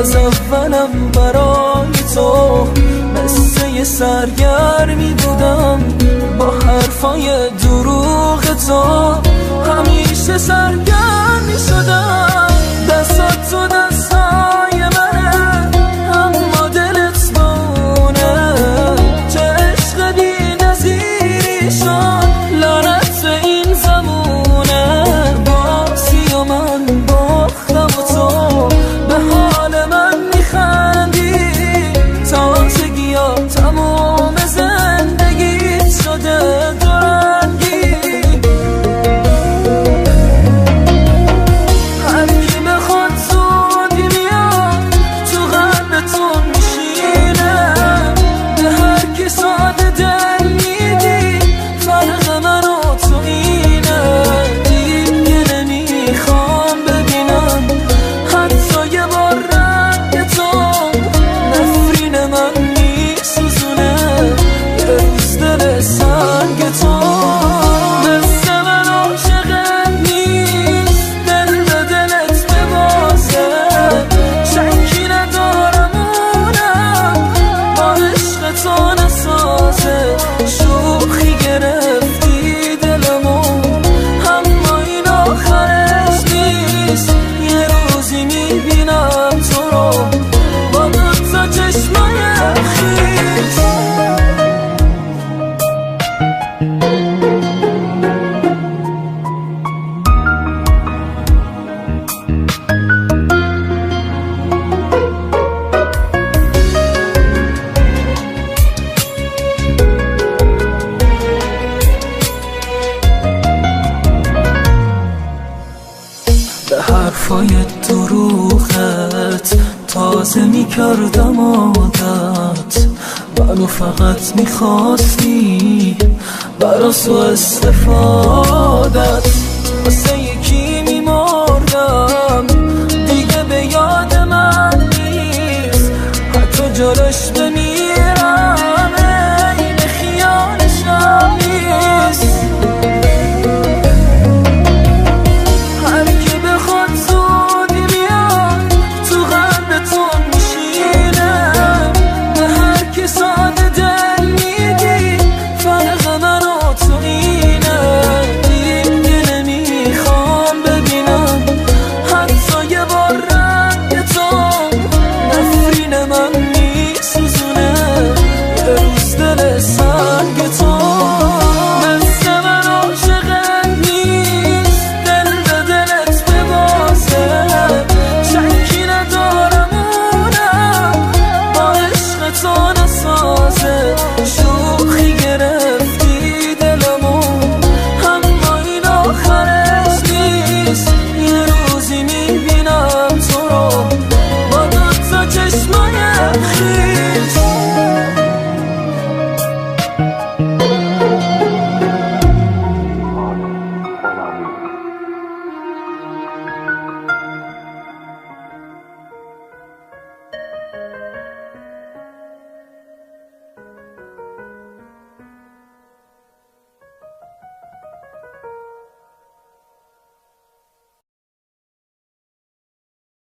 از اولم برای تو مثل یه سرگرمی بودم، با حرفای دروغ تو همیشه سرگرم می شدم. دستات تو دستای منه اما دلت بونه، چه عشق بی نظیری شد لعنت این زمونه. بازی و من باختم و تو به حال من میخندی، تازگی ها تموم زندگیت شده دورنگی. هر کی بخواد زودی میاد تو قلبتون میشینه، به هر کی ساده دل میدی فرق من و تو اینه. دیگه نمیخوام ببینم حتی یه بار رنگ تو، نفرین من میسوزونه یه روز دل سنگ تو. مثل من عاشقت نیست دل به دلت ببازه، شکی ندارم اونم با عشق تو نسازه. شوخی گرفتی دلمو اما این آخرش نیست، یه روزی میبینم تو رو با دوتا چشمای خیس. به حرفای دروغت تازه میکردم عادت، منو فقط میخواستی برا سو استفادت. واسه